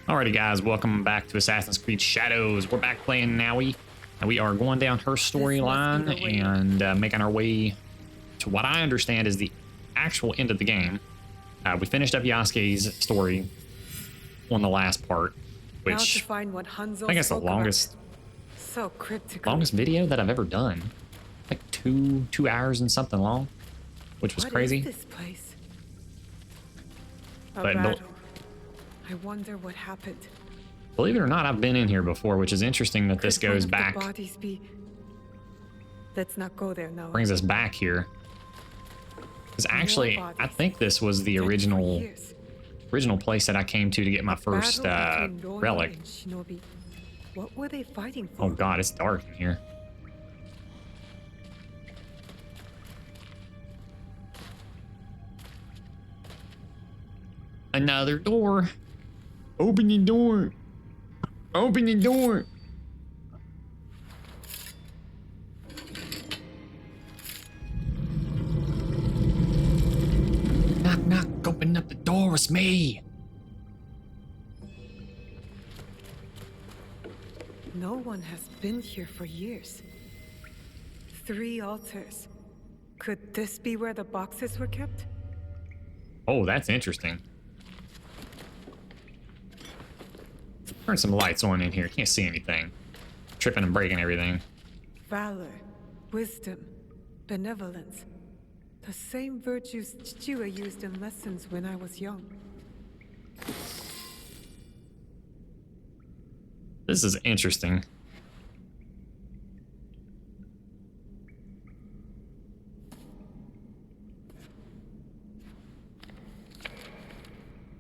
Alrighty, guys, welcome back to Assassin's Creed Shadows. We're back playing Naui, and we are going down her storyline and making our way to what I understand is the actual end of the game. We finished up Yasuke's story on the last part, which I think it's the longest video that I've ever done. Like two hours and something long, which was crazy. This place? But I wonder what happened. Believe it or not, I've been in here before, which is interesting that this goes back. Let's not go there now. Brings us back here. Because actually, I think this was the original place that I came to get my first relic. What were they fighting for? Oh god, it's dark in here. Another door. Open your door. Open your door. Knock, knock. Open up the door. It's me. No one has been here for years. 3 altars. Could this be where the boxes were kept? Oh, that's interesting. Turn some lights on in here. Can't see anything. Tripping and breaking everything. Valor, wisdom, benevolence. The same virtues Chichiwa used in lessons when I was young. This is interesting.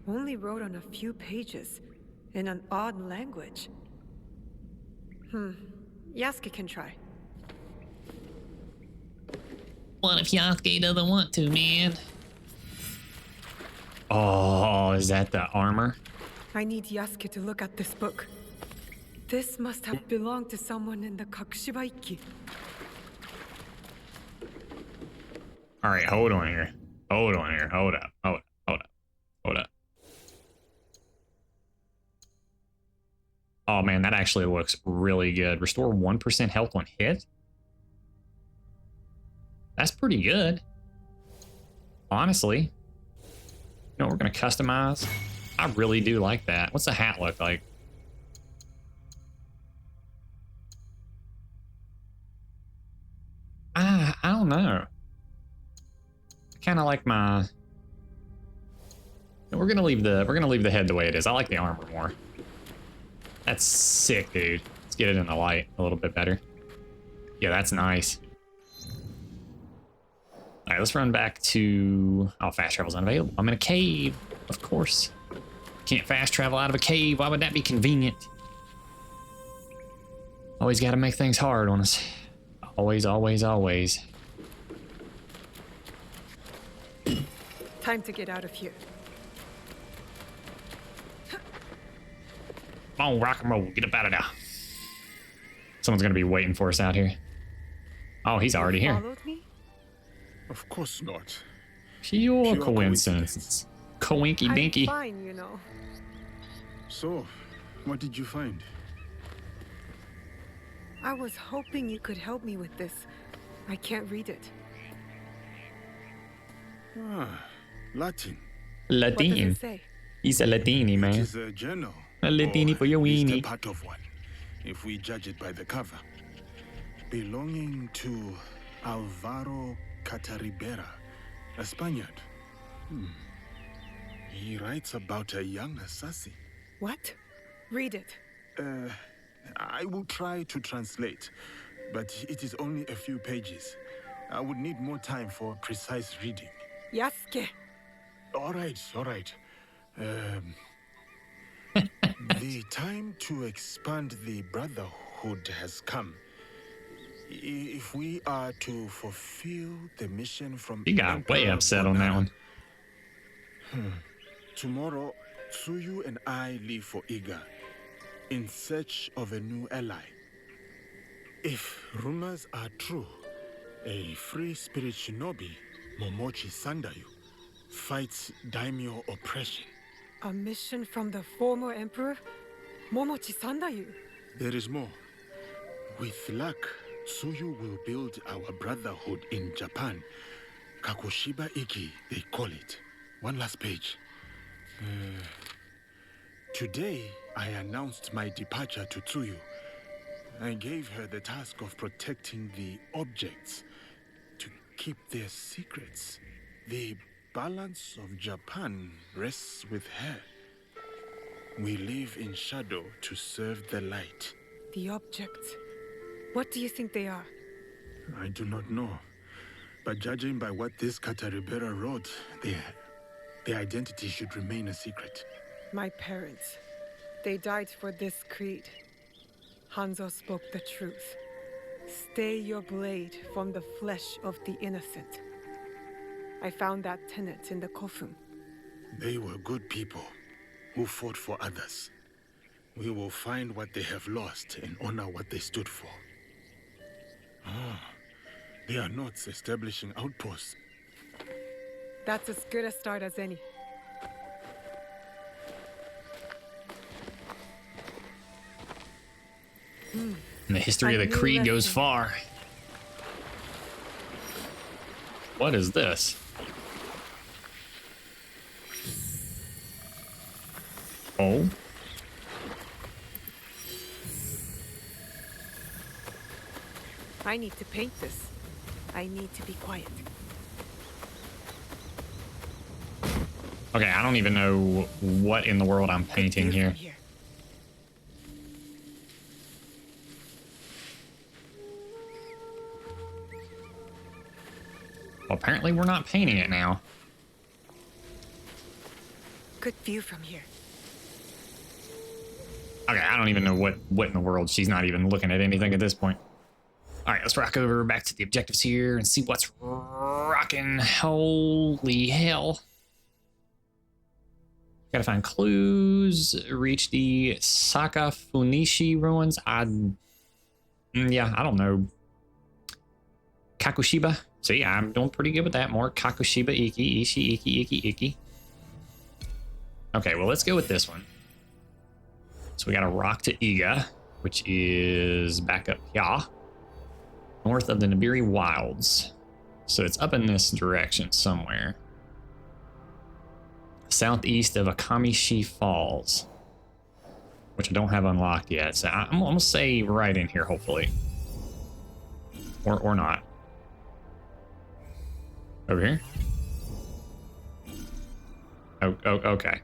Only wrote on a few pages. In an odd language. Yasuke can try. What if Yasuke doesn't want to, man? Oh, is that the armor? I need Yasuke to look at this book. This must have belonged to someone in the Kakushibaiki. Alright, hold on here. Hold on here. Hold up. Hold up. Hold up. Hold up. Oh man, that actually looks really good. Restore 1% health on hit? That's pretty good. Honestly. You know what we're going to customize? I really do like that. What's the hat look like? I don't know. I kind of like my... We're going to leave the head the way it is. I like the armor more. That's sick, dude. Let's get it in the light a little bit better. Yeah, that's nice. All right, let's run back to... Oh, fast travel's unavailable. I'm in a cave, of course. Can't fast travel out of a cave. Why would that be convenient? Always got to make things hard on us. Always, always, always. Time to get out of here. Come on, rock and roll. Get up out of there. Someone's going to be waiting for us out here. Oh, he's already here. Followed me? Of course not. Pure coincidence. Coinky dinky. I'm fine, you know. So, what did you find? I was hoping you could help me with this. I can't read it. Ah, Latin. What does Latin. it say? He's a Latini, It man. is a journal. A Latini or for your at least a weenie. part of one, if we judge it by the cover. Belonging to Alvaro Cataribera, a Spaniard. He writes about a young assassin. What? Read it. I will try to translate, but it is only a few pages. I would need more time for precise reading. Yasuke. All right, all right. The time to expand the Brotherhood has come. If we are to fulfill the mission from... He got way upset on that one. Tomorrow, Tsuyu and I leave for Iga, in search of a new ally. If rumors are true, a free spirit shinobi, Momochi Sandayu, fights daimyo oppression. A mission from the former emperor? Momochi Sandayu? There is more. With luck, Tsuyu will build our brotherhood in Japan. Kakushiba Iki, they call it. One last page. Today, I announced my departure to Tsuyu. I gave her the task of protecting the objects, to keep their secrets. The balance of Japan rests with her. We live in shadow to serve the light. The objects. What do you think they are? I do not know. But judging by what this Kataribera wrote, their identity should remain a secret. My parents. They died for this creed. Hanzo spoke the truth. Stay your blade from the flesh of the innocent. I found that tenet in the Kofun. They were good people who fought for others. We will find what they have lost and honor what they stood for. They are not establishing outposts. That's as good a start as any. And the history of the Creed goes far. What is this? Oh. I need to paint this. I need to be quiet. Okay, I don't even know what in the world I'm painting View here. from here. Well, apparently we're not painting it now. Good view from here. Okay, I don't even know what in the world. She's not even looking at anything at this point. All right, let's rock over back to the objectives here and see what's rocking. Holy hell. Gotta find clues, reach the Sakafunishi ruins. Yeah, I don't know. Kakushiba. See, I'm doing pretty good with that. More Kakushiba Iki, Ishi, Iki. Okay, well, let's go with this one. So we got a rock to Iga, which is back up here, north of the Nabiri Wilds. So it's up in this direction somewhere. Southeast of Akamishi Falls, which I don't have unlocked yet. So I'm gonna say right in here, hopefully. Or not. Over here? Oh, okay.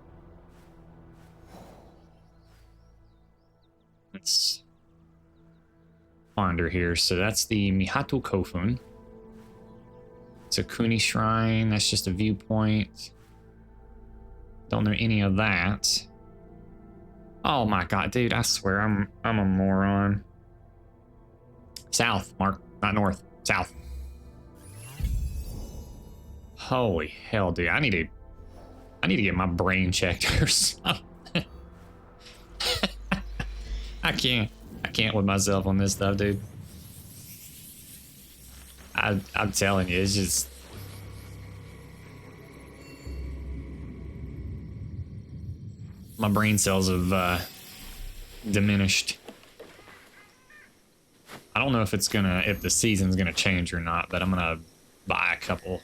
Let's wander here. So that's the Mihatu Kofun. It's a Kuni Shrine. That's just a viewpoint. Don't know any of that. Oh my god, dude, I swear I'm a moron. South, Mark, not north. South. Holy hell, dude. I need to get my brain checked or something. I can't with myself on this stuff, dude. I'm telling you, it's just my brain cells have diminished. I don't know if the season's gonna change or not, but I'm gonna buy a couple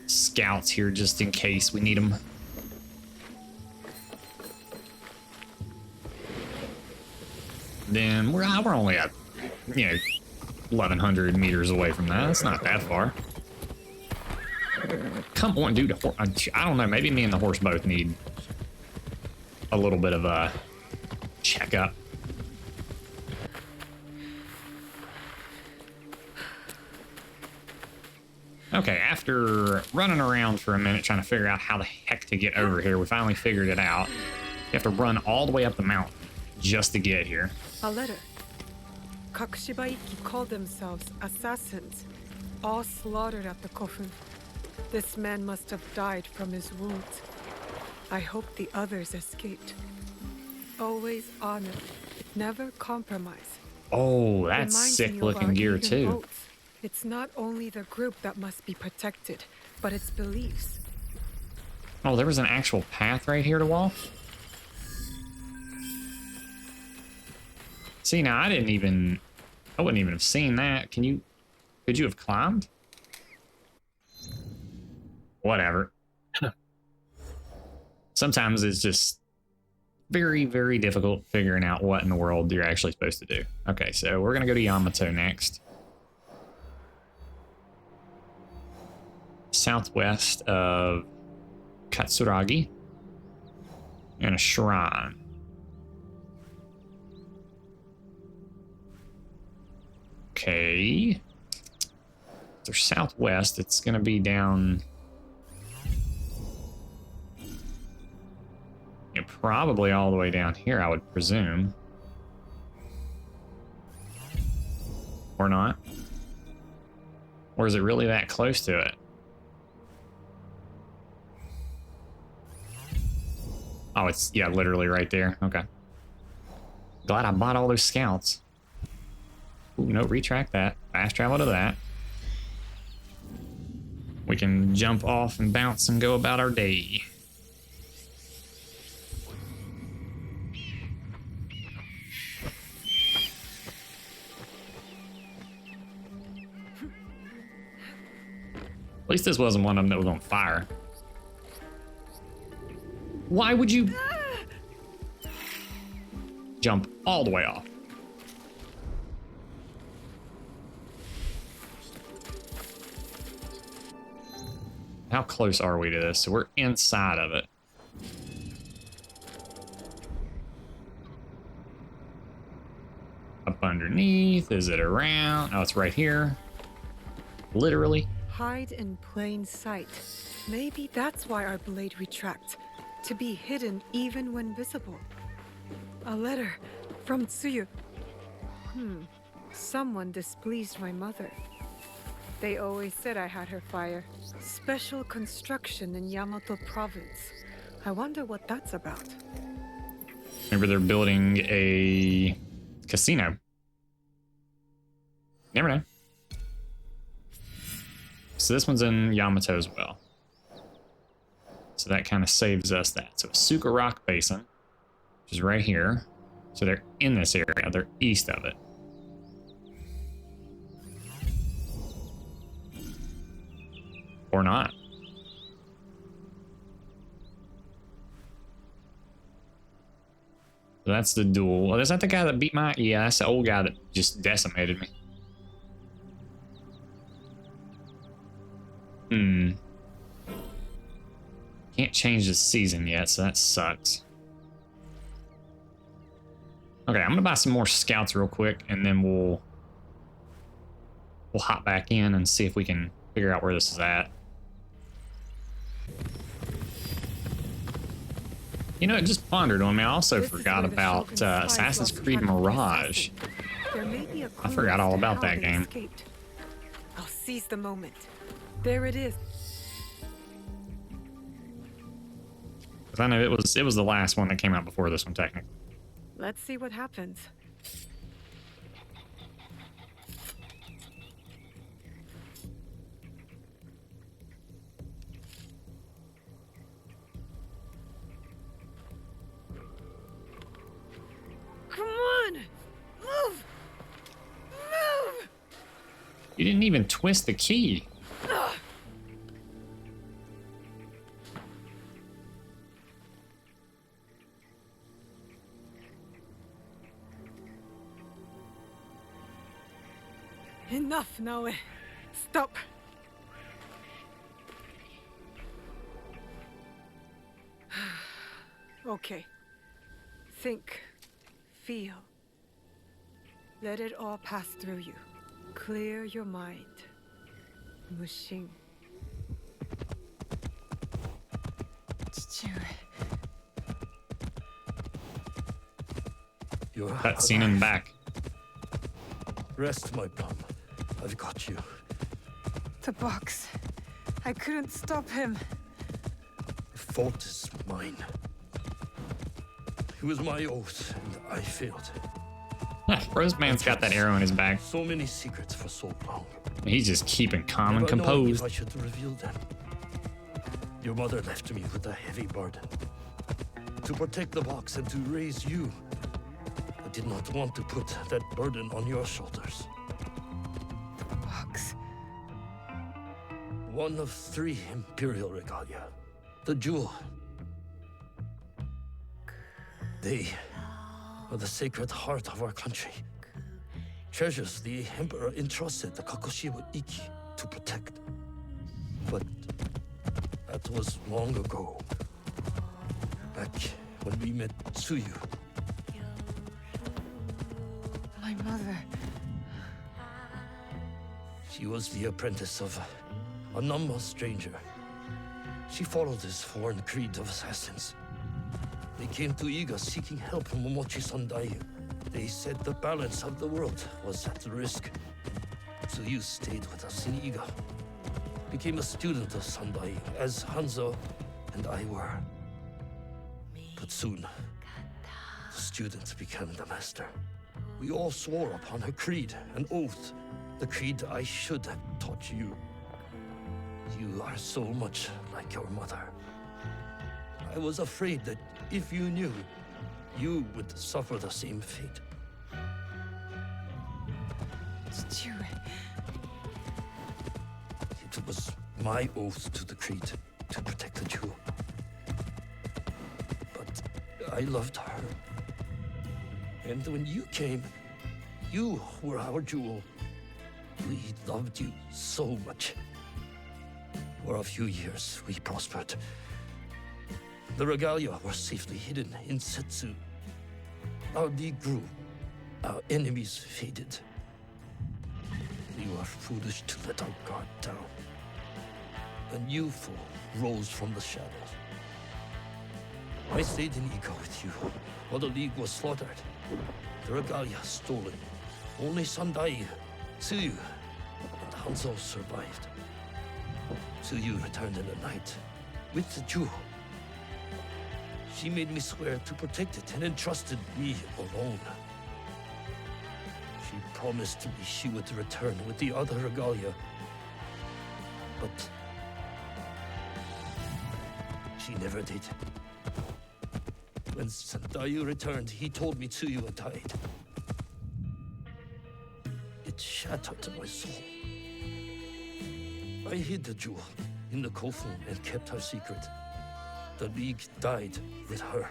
scouts here just in case we need them. Then we're only at 1,100 meters away from that. It's not that far. Come on, dude. I don't know. Maybe me and the horse both need a little bit of a checkup. Okay, after running around for a minute trying to figure out how the heck to get over here, we finally figured it out. You have to run all the way up the mountain just to get here. A letter. Kakushiba Iki called themselves assassins, all slaughtered at the Kofun. This man must have died from his wounds. I hope the others escaped. Always honor, never compromise. Oh, that's Reminds sick me of looking our gear even too. oaths. It's not only the group that must be protected, but its beliefs. Oh, there was an actual path right here to walk? See, now I wouldn't even have seen that. Could you have climbed? Whatever. Sometimes it's just very, very difficult figuring out what in the world you're actually supposed to do. Okay, so we're gonna go to Yamato next. Southwest of Katsuragi. And a shrine. Okay. So southwest, it's gonna be down. Yeah, probably all the way down here, I would presume. Or not. Or is it really that close to it? Oh, it's, yeah, literally right there. Okay. Glad I bought all those scouts. Ooh, no, retract that. Fast travel to that. We can jump off and bounce and go about our day. At least this wasn't one of them that was on fire. Why would you jump all the way off? How close are we to this? So we're inside of it. Up underneath, is it around? Oh, it's right here. Literally. Hide in plain sight. Maybe that's why our blade retracts. To be hidden even when visible. A letter from Tsuyu. Someone displeased my mother. They always said I had her fire. Special construction in Yamato province. I wonder what that's about. Maybe they're building a casino. Never know. So this one's in Yamato as well. So that kind of saves us that. So Asuka Rock Basin, which is right here. So they're in this area. They're east of it. Or not. So that's the duel. Is that the guy that beat my... Yeah, that's the old guy that just decimated me. Can't change the season yet, so that sucks. Okay, I'm gonna buy some more scouts real quick, and then we'll hop back in and see if we can figure out where this is at. You know, it just pondered on me. I also forgot about Assassin's Creed Mirage. I forgot all about that game. I'll seize the moment. There it is. I know it was the last one that came out before this one, technically. Let's see what happens. Come on! Move! Move! You didn't even twist the key. Enough, Naoe. Stop. Okay. Think. Feel. Let it all pass through you. Clear your mind. Mushin. That scene in the back. Rest, my plum. I've got you. The box. I couldn't stop him. The fault is mine. It was my oath, and I failed. Roseman's got that arrow in his back. So many secrets for so long. He's just keeping calm and Never knowing if composed. I should reveal them. Your mother left me with a heavy burden. To protect the box and to raise you. I did not want to put that burden on your shoulders. The box. One of 3 Imperial regalia. The jewel. They are the sacred heart of our country. Treasures the Emperor entrusted the Kakushiba Iki to protect. But that was long ago. Back when we met Tsuyu. My mother. She was the apprentice of a Namma stranger. She followed this foreign creed of assassins. They came to Iga seeking help from Momochi Sandai. They said the balance of the world was at risk. Tsuyu stayed with us in Iga. Became a student of Sandai, as Hanzo and I were. But soon, the student became the master. We all swore upon her creed, an oath. The creed I should have taught you. You are so much like your mother. I was afraid that if you knew, you would suffer the same fate. Chichiwe. It was my oath to the creed to protect the jewel. But I loved her. And when you came, you were our jewel. We loved you so much. For a few years, we prospered. The regalia were safely hidden in Setsu. Our league grew. Our enemies faded. We were foolish to let our guard down. A new foe rose from the shadows. I stayed in Iga with you while the league was slaughtered. The regalia stolen. Only Sandai, Tsuyu, and Hanzo survived. Tsuyu returned in the night with the jewel. She made me swear to protect it and entrusted me alone. She promised me she would return with the other regalia. But she never did. When Sandai returned, he told me Tsuyu had died. It shattered my soul. I hid the jewel in the Kofun and kept her secret. The League died with her.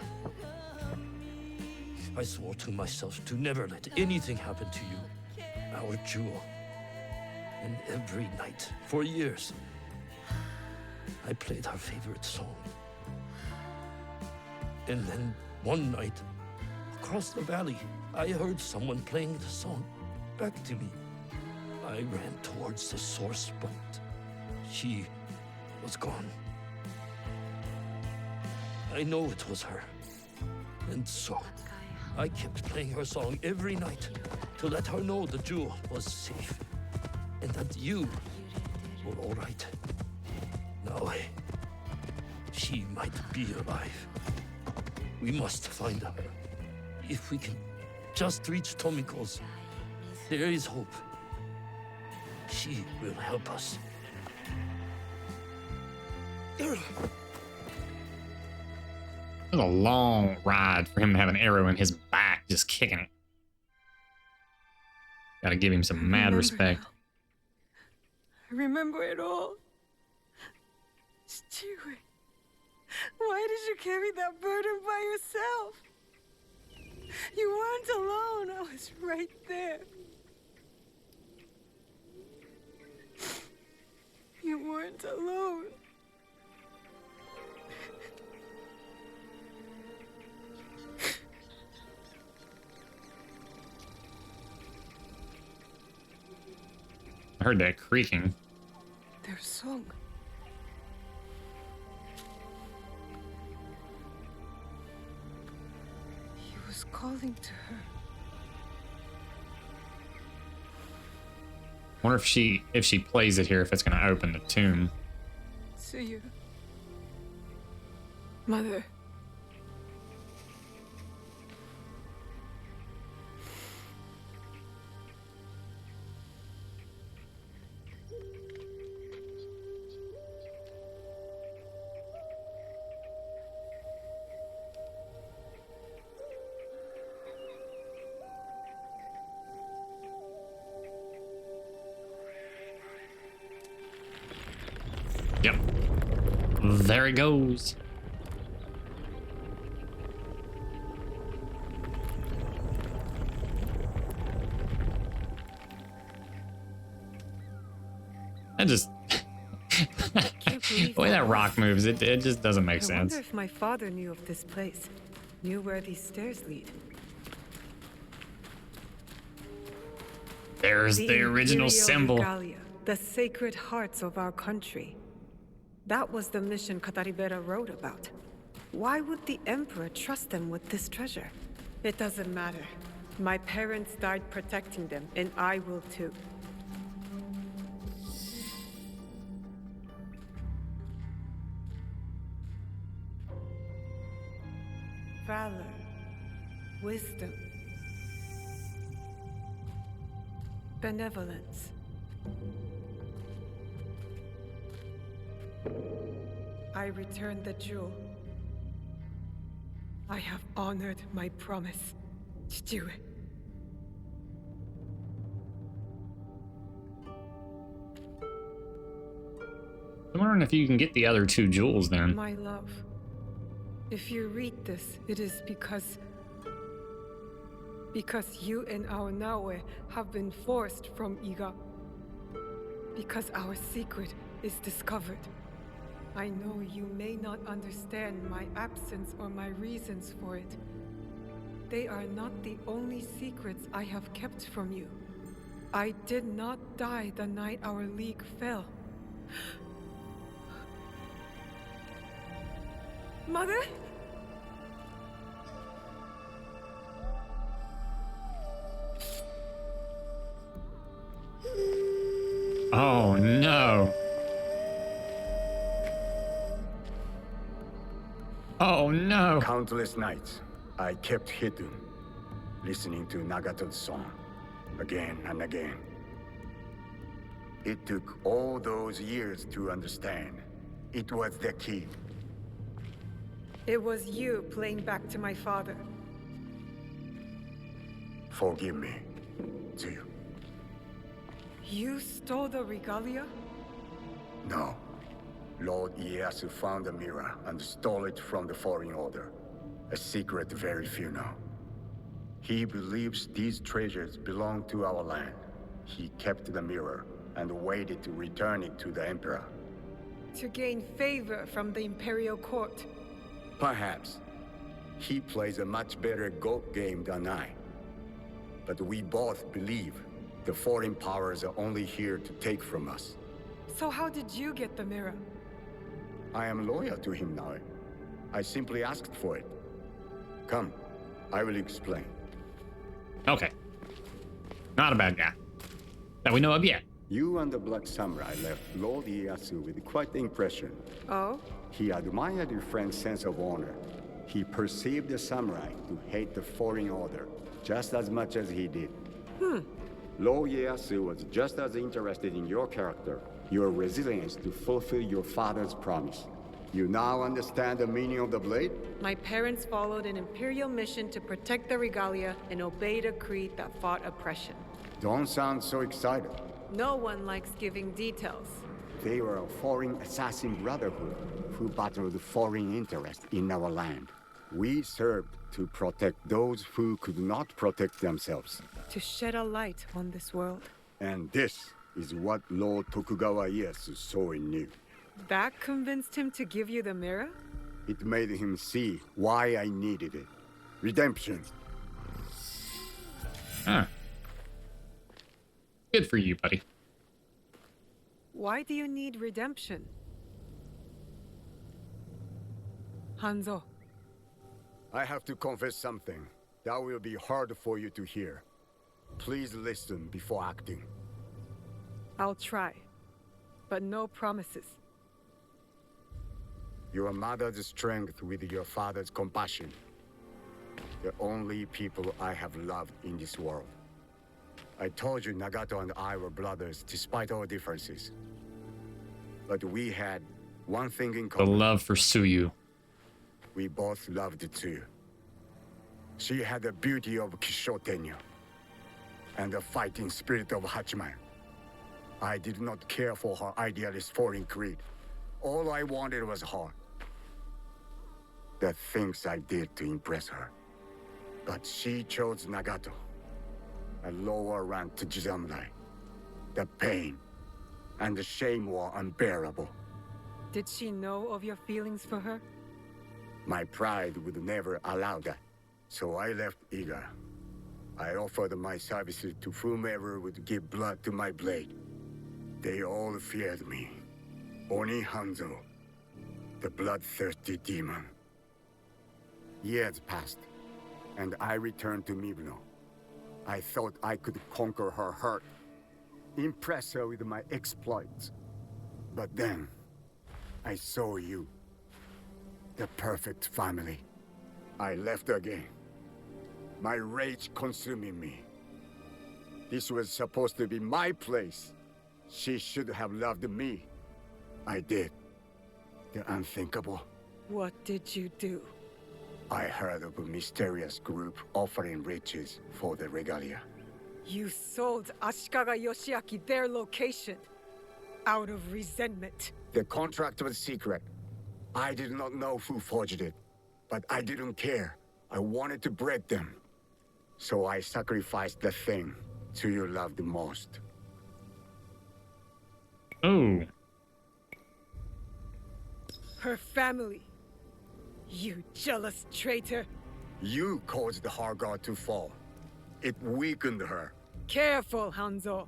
I swore to myself to never let anything happen to you, our jewel. And every night, for years, I played her favorite song. And then, one night, across the valley, I heard someone playing the song back to me. I ran towards the source, but she was gone. I know it was her. And so, I kept playing her song every night to let her know the jewel was safe and that you were all right. Now, she might be alive. We must find her. If we can just reach Tomiko's, there is hope. She will help us. It was a long ride for him to have an arrow in his back, just kicking it. Gotta give him some mad respect. I remember it all. Stewie, why did you carry that burden by yourself? You weren't alone. I was right there. You weren't alone. I heard that creaking. Their song. He was calling to her. Wonder if she plays it here, if it's gonna open the tomb. See you. Mother. Yep. There it goes. That just Can't believe the way that was. rock moves, it just doesn't make I sense. wonder if my father knew of this place, knew where these stairs lead. There's the original Imperial symbol. Regalia, the sacred hearts of our country. That was the mission Kataribera wrote about. Why would the Emperor trust them with this treasure? It doesn't matter. My parents died protecting them, and I will too. Valor, wisdom, benevolence. I returned the jewel. I have honored my promise. Chichiue. I'm wondering if you can get the other 2 jewels then. My love, if you read this, it is because you and our Naue have been forced from Iga. Because our secret is discovered. I know you may not understand my absence or my reasons for it. They are not the only secrets I have kept from you. I did not die the night our league fell. Mother? Oh no. Oh no. Countless nights, I kept hidden, listening to Nagato's song, again and again. It took all those years to understand. It was the key. It was you playing back to my father. Forgive me, Tsuyu. You stole the regalia? No. Lord Ieyasu found the mirror and stole it from the Foreign Order. A secret very few know. He believes these treasures belong to our land. He kept the mirror and waited to return it to the Emperor. To gain favor from the Imperial Court. Perhaps. He plays a much better Go game than I. But we both believe the foreign powers are only here to take from us. So how did you get the mirror? I am loyal to him now. I simply asked for it. Come, I will explain. Okay. Not a bad guy. That we know of yet. You and the Black Samurai left Lord Ieyasu with quite the impression. Oh? He admired your friend's sense of honor. He perceived the samurai to hate the Foreign Order just as much as he did. Lord Ieyasu was just as interested in your character, your resilience to fulfill your father's promise. You now understand the meaning of the blade? My parents followed an Imperial mission to protect the regalia and obeyed a creed that fought oppression. Don't sound so excited. No one likes giving details. They were a foreign assassin brotherhood who battled foreign interests in our land. We served to protect those who could not protect themselves. To shed a light on this world. And this is what Lord Tokugawa Ieyasu saw in you. That convinced him to give you the mirror? It made him see why I needed it. Redemption. Huh. Good for you, buddy. Why do you need redemption? Hanzo, I have to confess something that will be hard for you to hear. Please listen before acting. I'll try. But no promises. Your mother's strength with your father's compassion. The only people I have loved in this world. I told you Nagato and I were brothers despite our differences. But we had one thing in The common. love for Tsuyu. We both loved Tsuyu. She had the beauty of Kishotenyo and the fighting spirit of Hachiman. I did not care for her idealist foreign creed. All I wanted was her. The things I did to impress her. But she chose Nagato, a lower rank to samurai. The pain and the shame were unbearable. Did she know of your feelings for her? My pride would never allow that. So I left Iga. I offered my services to whomever would give blood to my blade. They all feared me. Oni Hanzo, the bloodthirsty demon. Years passed, and I returned to Mibno. I thought I could conquer her hurt, impress her with my exploits. But then, I saw you. The perfect family. I left again. My rage consuming me. This was supposed to be my place. She should have loved me. I did. The unthinkable. What did you do? I heard of a mysterious group offering riches for the regalia. You sold Ashikaga Yoshiaki their location out of resentment. The contract was secret. I did not know who forged it, but I didn't care. I wanted to break them. So I sacrificed the thing to you loved the most. Oh. Her family. You jealous traitor. You caused her guard to fall. It weakened her. Careful, Hanzo.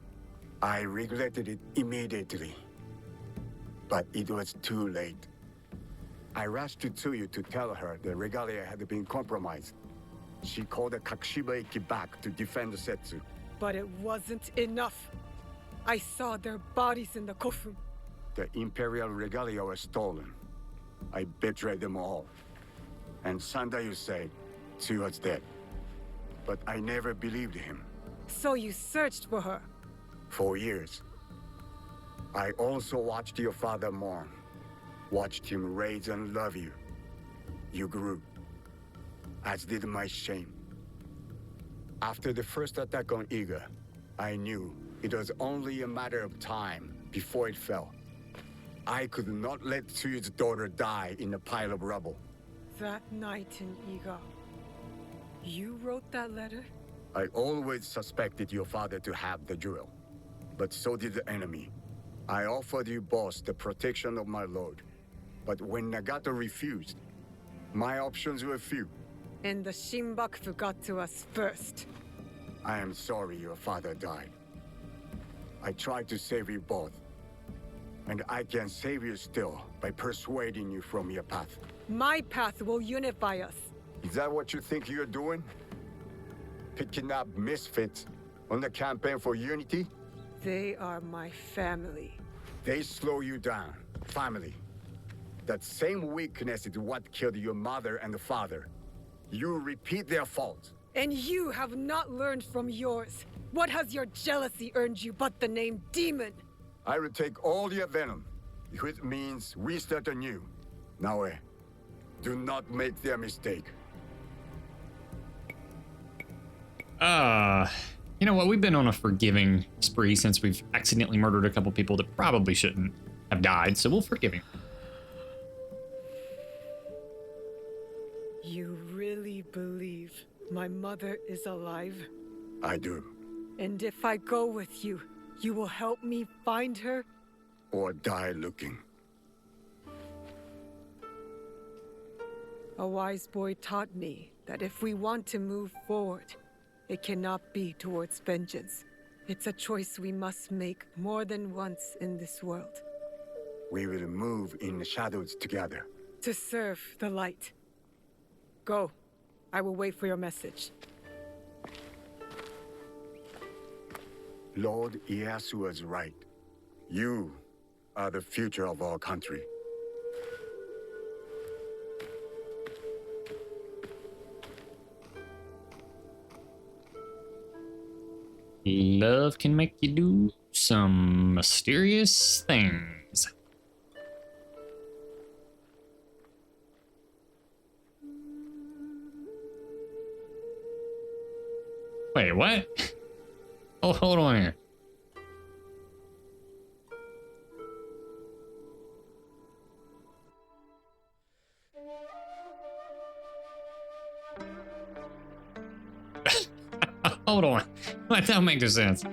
I regretted it immediately. But it was too late. I rushed to Tsuyu to tell her the regalia had been compromised. She called the Kakushiba Iki back to defend Setsu. But it wasn't enough. I saw their bodies in the Kofun. The Imperial regalia was stolen. I betrayed them all. And Sandayu said she was dead. But I never believed him. So you searched for her? For years. I also watched your father mourn. Watched him raise and love you. You grew. As did my shame. After the first attack on Iga, I knew it was only a matter of time before it fell. I could not let Tsuyu's daughter die in a pile of rubble. That night in Iga, you wrote that letter? I always suspected your father to have the jewel, but so did the enemy. I offered you both the protection of my lord, but when Nagato refused, my options were few. And the Shinbakufu got to us first. I am sorry your father died. I tried to save you both, and I can save you still by persuading you from your path. My path will unify us. Is that what you think you're doing? Picking up misfits on the campaign for unity? They are my family. They slow you down. Family. That same weakness is what killed your mother and father. You repeat their faults. And you have not learned from yours. What has your jealousy earned you but the name Demon? I will take all your venom, if it means we start anew. Naoe, do not make their mistake. You know what? We've been on a forgiving spree since we've accidentally murdered a couple people that probably shouldn't have died, so we'll forgive him. You really believe my mother is alive? I do. And if I go with you, you will help me find her? Or die looking. A wise boy taught me that if we want to move forward, it cannot be towards vengeance. It's a choice we must make more than once in this world. We will move in the shadows together. To serve the light. Go. I will wait for your message. Lord Ieyasu was right. You are the future of our country. Love can make you do some mysterious things. Wait, what? Oh, hold on here. Hold on. That don't make no sense.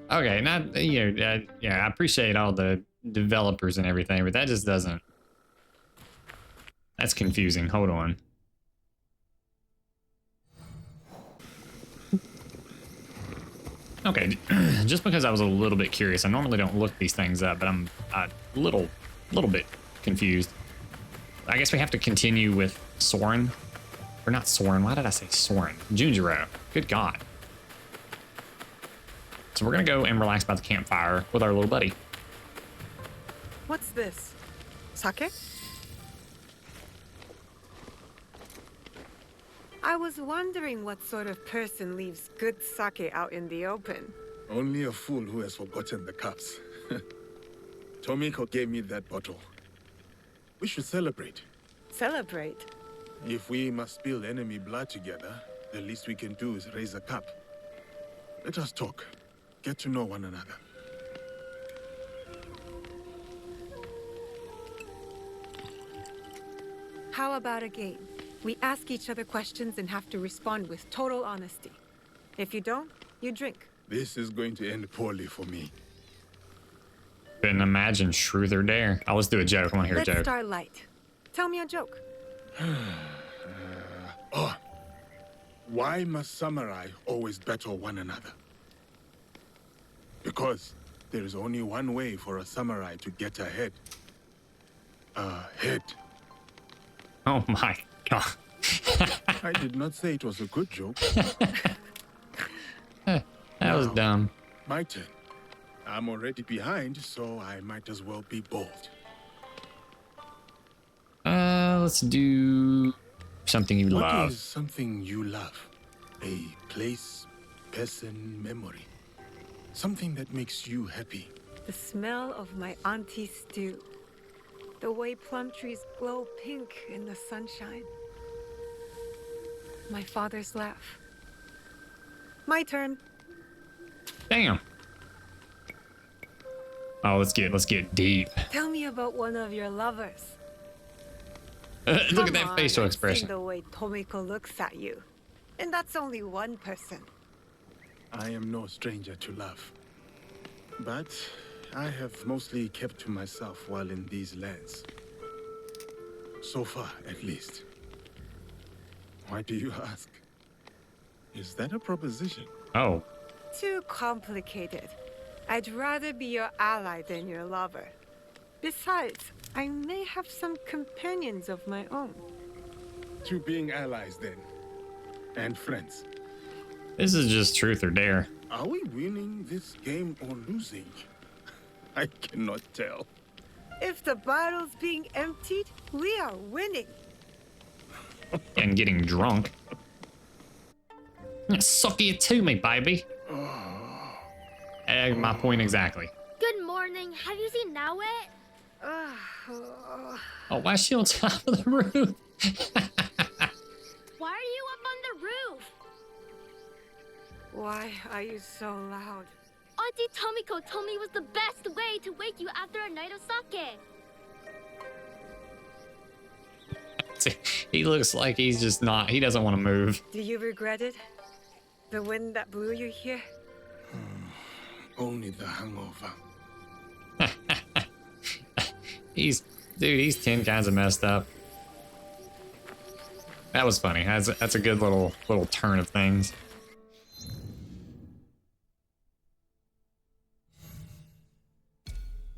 Okay, not yeah, I appreciate all the developers and everything, but that just doesn't. That's confusing. Hold on. Okay, just because I was a little bit curious. I normally don't look these things up, but I'm a little bit confused. I guess we have to continue with Soren. Or not Soren. Why did I say Soren? Junjiro. Good God. So we're gonna go and relax by the campfire with our little buddy. What's this? Sake? I was wondering what sort of person leaves good sake out in the open. Only a fool who has forgotten the cups. Tomiko gave me that bottle. We should celebrate. Celebrate? If we must spill enemy blood together, the least we can do is raise a cup. Let us talk. Get to know one another. How about a game? We ask each other questions and have to respond with total honesty. If you don't, you drink. This is going to end poorly for me. Couldn't imagine truth or dare. I'll let's do a joke. I want to hear a Let's joke. start light. Tell me a joke. Why must samurai always battle one another? Because there is only one way for a samurai to get ahead. Ahead. Oh my God. I did not say it was a good joke. That was dumb. My turn. I'm already behind, so I might as well be bold. Let's do something you What love. is something you love? A place, person, memory. Something that makes you happy. The smell of my auntie's stew. The way plum trees glow pink in the sunshine. My father's laugh. My turn. Damn. Oh, let's get deep. Tell me about one of your lovers. Look at Come that on, facial I've expression. seen the way Tomiko looks at you. And that's only one person. I am no stranger to love. But I have mostly kept to myself while in these lands. So far, at least. Why do you ask? Is that a proposition? Oh, Too complicated. I'd rather be your ally than your lover. Besides, I may have some companions of my own. To being allies, then. And friends. this is just truth or dare. Are we winning this game or losing? I cannot tell. If the bottle's being emptied, we are winning. And getting drunk. Suck it to me, baby. My point exactly. Good morning. Have you seen Nawe? Oh, why is she on top of the roof? Why are you up on the roof? Why are you so loud? Auntie Tomiko told me it was the best way to wake you after a night of sake. He looks like he's just not, he doesn't want to move. Do you regret it? The wind that blew you here? Only the hangover. He's 10 kinds of messed up. That was funny. That's a good little turn of things.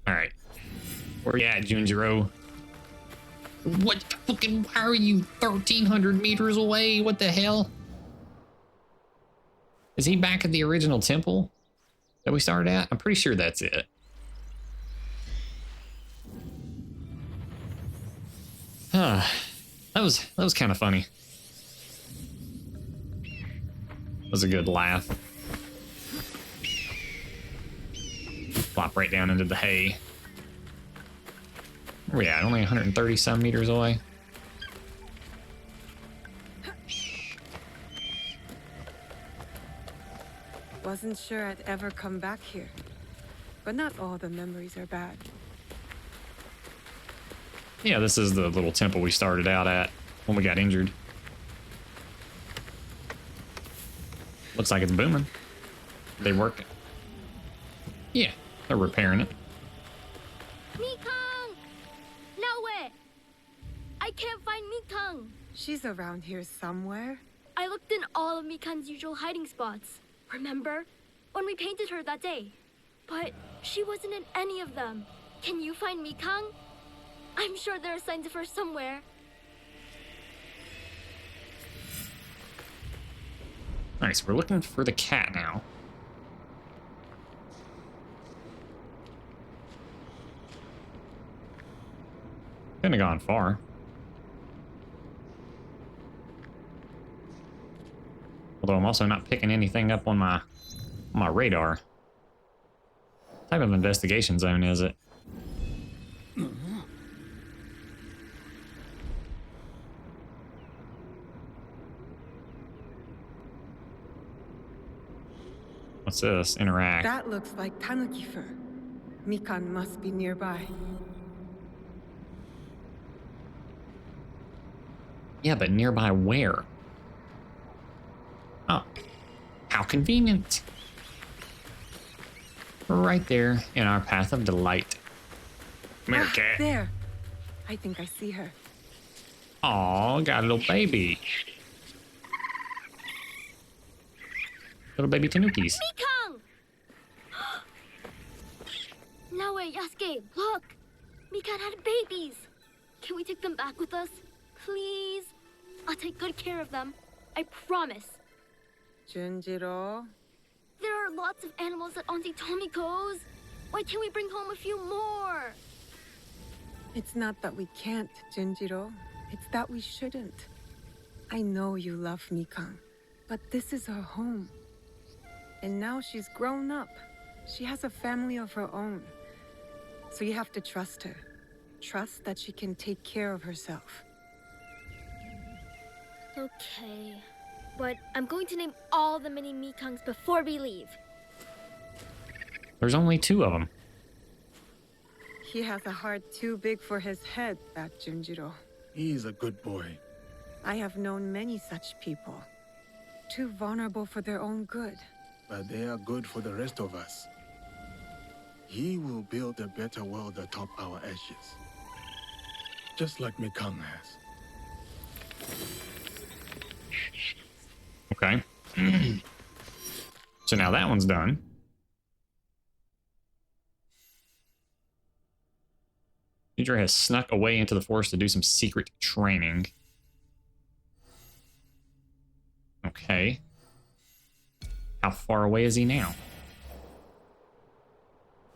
All right, where you at, Junjiro? What fucking? Why are you 1,300 meters away? What the hell? Is he back at the original temple that we started at? I'm pretty sure that's it. That was kind of funny. That was a good laugh. Flop right down into the hay. Where we at? Only 130 some meters away. Wasn't sure I'd ever come back here. But not all the memories are bad. Yeah, this is the little temple we started out at when we got injured. Looks like it's booming. They working. Yeah, they're repairing it. Mikang! Nowhere! I can't find Mikang. She's around here somewhere. I looked in all of Mikang's usual hiding spots. Remember? When we painted her that day. But she wasn't in any of them. Can you find Mikang? I'm sure there are signs of her somewhere. Nice, we're looking for the cat now. Couldn't have gone far. Although I'm also not picking anything up on my radar. What type of investigation zone is it? What's this? Interact. That looks like tanuki fur. Mikan must be nearby. Yeah, but nearby where? Oh, how convenient. Right there in our path of delight. Come here, cat. There. I think I see her. Aw, got a little baby. Little baby tanukis. Mikang! Naue, Yasuke, look! Mikan had babies! Can we take them back with us? Please? I'll take good care of them. I promise. Junjiro. There are lots of animals at Auntie Tomiko's. Why can't we bring home a few more? It's not that we can't, Junjiro. It's that we shouldn't. I know you love Mikan, but this is her home. And now she's grown up. She has a family of her own. So you have to trust her. Trust that she can take care of herself. Okay. But I'm going to name all the mini Mikangs before we leave. There's only 2 of them. He has a heart too big for his head, that Junjiro. He's a good boy. I have known many such people. Too vulnerable for their own good. But they are good for the rest of us. He will build a better world atop our ashes. Just like Mikang has. Okay. So now that one's done. Deidre has snuck away into the forest to do some secret training. Okay. How far away is he now?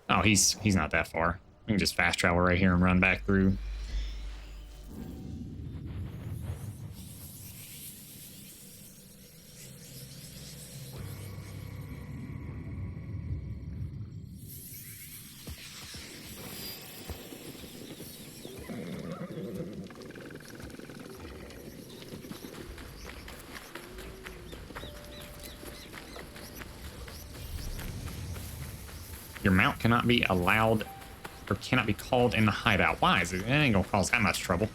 Oh, he's not that far. We can just fast travel right here and run back through. Your mount cannot be allowed or cannot be called in the hideout. Why is it? It ain't gonna cause that much trouble.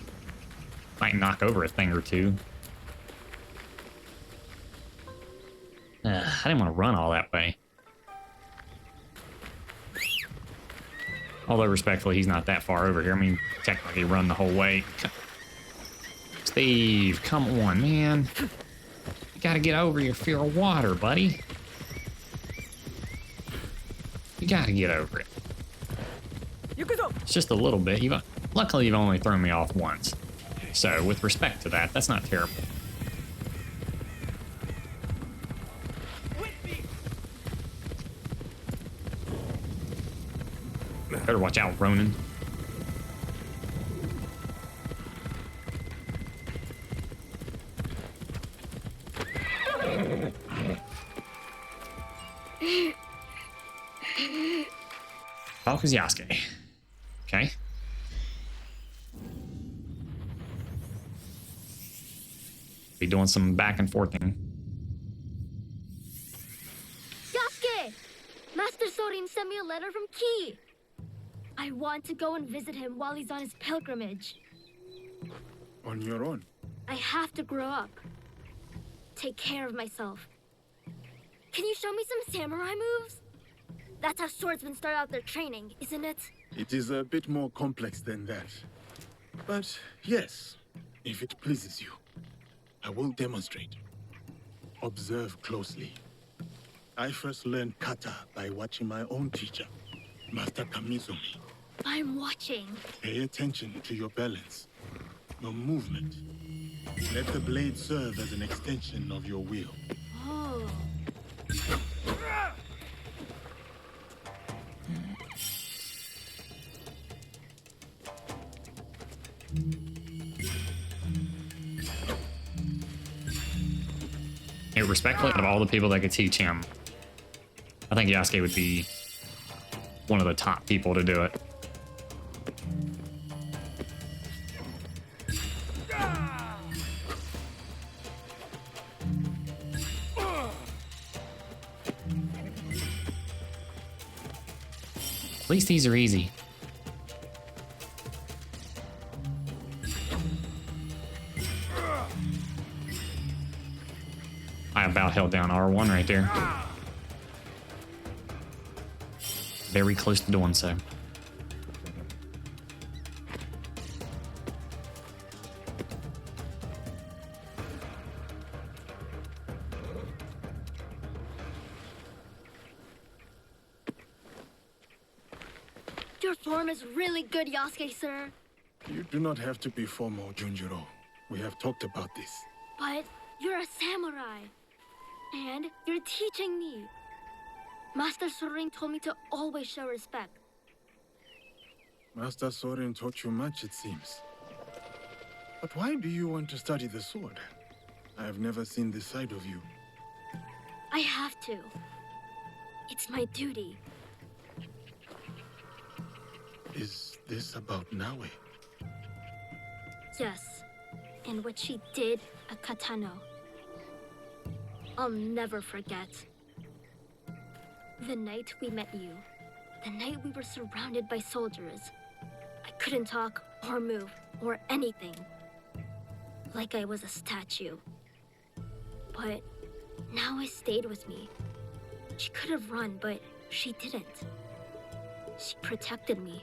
Might knock over a thing or two. I didn't want to run all that way. Although respectfully, he's not that far over here. I mean, technically run the whole way. Steve, come on, man. You gotta get over your fear of water, buddy. You gotta get over it. It's just a little bit. Luckily, you've only thrown me off once. So, with respect to that, that's not terrible. Better watch out, Ronan. Talk is Yasuke. Okay. Be doing some back and forthing. Yasuke! Master Sorin sent me a letter from Ki. I want to go and visit him while he's on his pilgrimage. On your own. I have to grow up. Take care of myself. Can you show me some samurai moves? That's how swordsmen start out their training, isn't it? It is a bit more complex than that. But yes, if it pleases you, I will demonstrate. Observe closely. I first learned kata by watching my own teacher, Master Kamizumi. I'm watching. Pay attention to your balance, your movement. Let the blade serve as an extension of your wheel. Oh. Hey, respectfully, out of all the people that could teach him, I think Yasuke would be one of the top people to do it. At least these are easy. I about held down R1 right there. Very close to doing so. Your form is really good, Yasuke, sir. You do not have to be formal, Junjiro. We have talked about this. But you're a samurai. And you're teaching me. Master Sorin told me to always show respect. Master Sorin taught you much, it seems. But why do you want to study the sword? I have never seen this side of you. I have to. It's my duty. Is this about Naue? Yes. And what she did at Katano. I'll never forget. The night we met you. The night we were surrounded by soldiers. I couldn't talk or move or anything. Like I was a statue. But Naue stayed with me. She could have run, but she didn't. She protected me.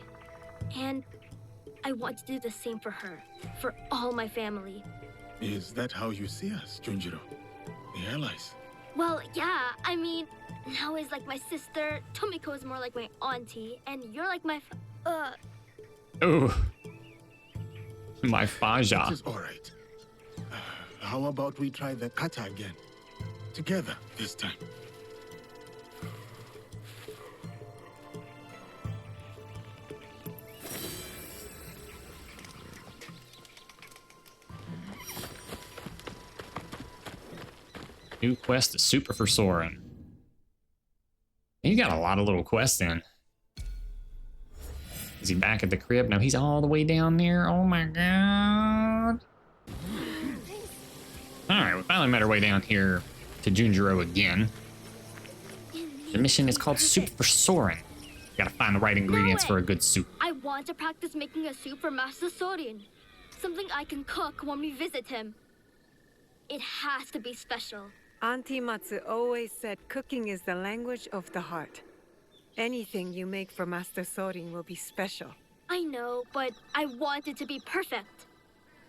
And I want to do the same for her. For all my family. Is that how you see us, Junjiro? The allies? Well, yeah, I mean, Naue is like my sister, Tomiko is more like my auntie, and you're like my Oh. My It Faja. is all right. How about we try the kata again? Together this time. New quest is super for Soren. You got a lot of little quests in. Is he back at the crib? No, he's all the way down there. Oh my god. Alright, we finally made our way down here to Junjiro again. The mission is called Soup for Soren. Gotta find the right ingredients for a good soup. I want to practice making a soup for Master Sorin. Something I can cook when we visit him. It has to be special. Auntie Matsu always said cooking is the language of the heart. Anything you make for Master Sorin will be special. I know, but I want it to be perfect.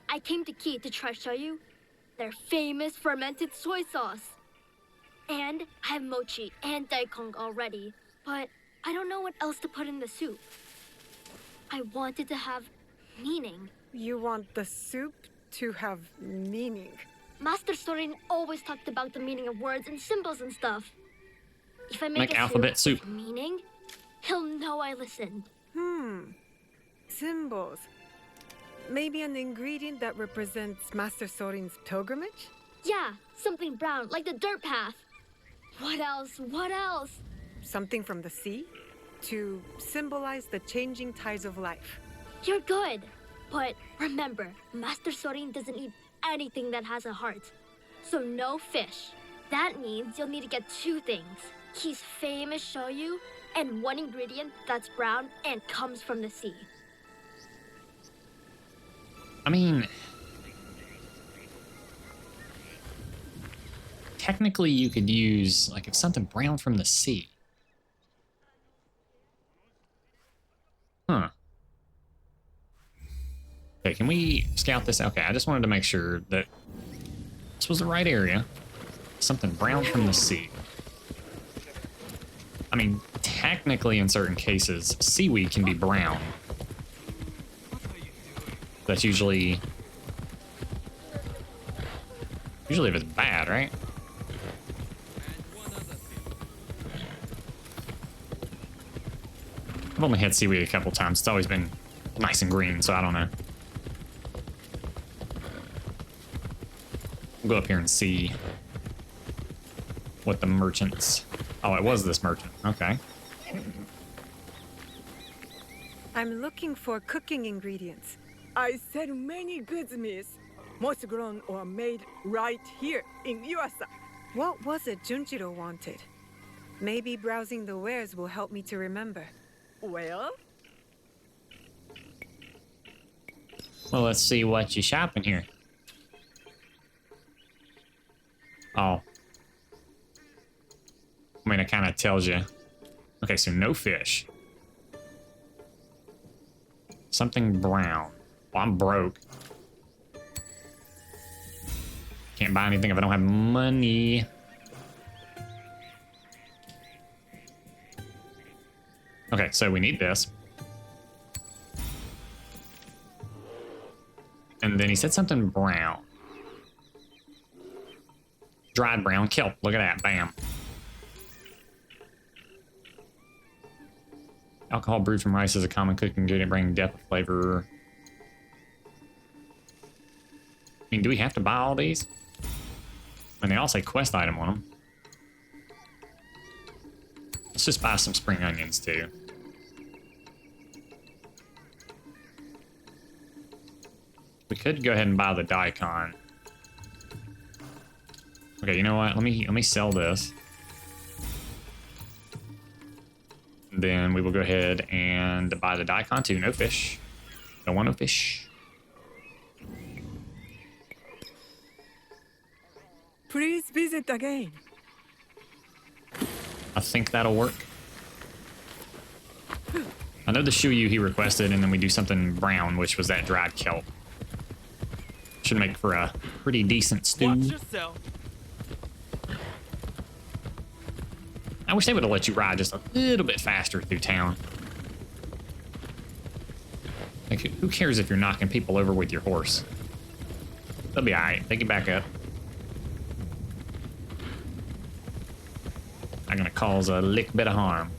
I came to Ki to try show you their famous fermented soy sauce. And I have mochi and daikon already, but I don't know what else to put in the soup. I wanted to have meaning. You want the soup to have meaning. Master Sorin always talked about the meaning of words and symbols and stuff. If I make Like a alphabet soup. with meaning, he'll know I listened. Symbols. Maybe an ingredient that represents Master Sorin's pilgrimage? Yeah, something brown, like the dirt path. What else? What else? Something from the sea? To symbolize the changing tides of life. You're good. But remember, Master Sorin doesn't eat anything that has a heart. So no fish. That means you'll need to get two things. He's famous shoyu and one ingredient that's brown and comes from the sea. I mean, technically you could use, like, if something brown from the sea. Huh. Okay, can we scout this? Okay, I just wanted to make sure that this was the right area. Something brown from the sea. I mean, technically in certain cases, seaweed can be brown. That's usually if it's bad, right? I've only had seaweed a couple times. It's always been nice and green, so I don't know. We'll go up here and see what the merchants... Oh, it was this merchant. Okay. I'm looking for cooking ingredients. I sell many goods, miss. Most grown or made right here in Yuasa. What was it Junjiro wanted? Maybe browsing the wares will help me to remember. Well, Well, let's see what you shopping here. Oh. I mean, it kind of tells you. Okay, so no fish. Something brown. Well, I'm broke. Can't buy anything if I don't have money. Okay, so we need this. And then he said something brown. Dried brown kelp. Look at that. Bam. Alcohol brewed from rice is a common cooking ingredient, bringing depth of flavor. I mean, do we have to buy all these? And they all say quest item on them. Let's just buy some spring onions too. We could go ahead and buy the daikon. Okay, you know what? Let me sell this. Then we will go ahead and buy the daikon too. No fish. Don't want no fish. please visit again. I think that'll work. I know the shuyu he requested, and then we do something brown, which was that dried kelp. Should make for a pretty decent stew. Watch yourself. I wish they would have let you ride just a little bit faster through town. Like, who cares if you're knocking people over with your horse? They'll be alright. They get back up. Not gonna cause a lick bit of harm.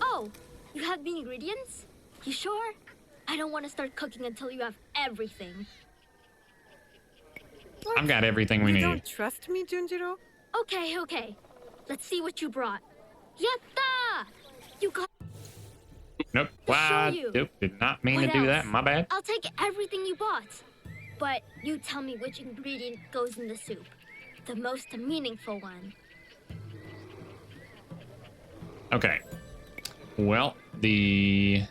Oh, you have the ingredients? You sure? I don't want to start cooking until you have everything. I've got everything we You need. don't trust me, Junjiro? Okay. Let's see what you brought. Yatta! You got... Nope. I'll Wow. show you. Nope. Did not mean What to do that. else? My bad. I'll take everything you bought. But you tell me which ingredient goes in the soup. The most meaningful one. Okay. Well, the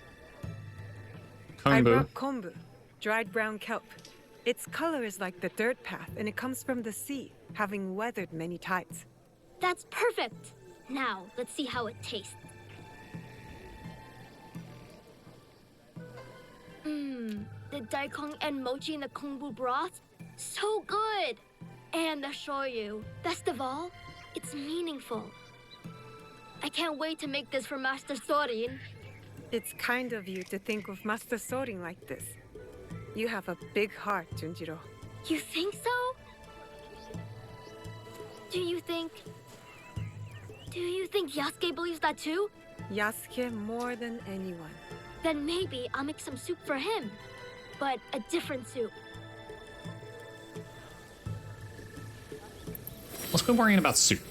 I kombu. brought kombu, dried brown kelp. Its color is like the dirt path, and it comes from the sea, having weathered many tides. That's perfect. Now, let's see how it tastes. The daikon and mochi in the kombu broth? So good! And the shoyu. Best of all, it's meaningful. I can't wait to make this for Master Sorin. It's kind of you to think of Master Sorin like this. You have a big heart, Junjiro. You think so? Do you think Yasuke believes that too? Yasuke more than anyone. Then maybe I'll make some soup for him. But a different soup. Let's quit worrying about soup.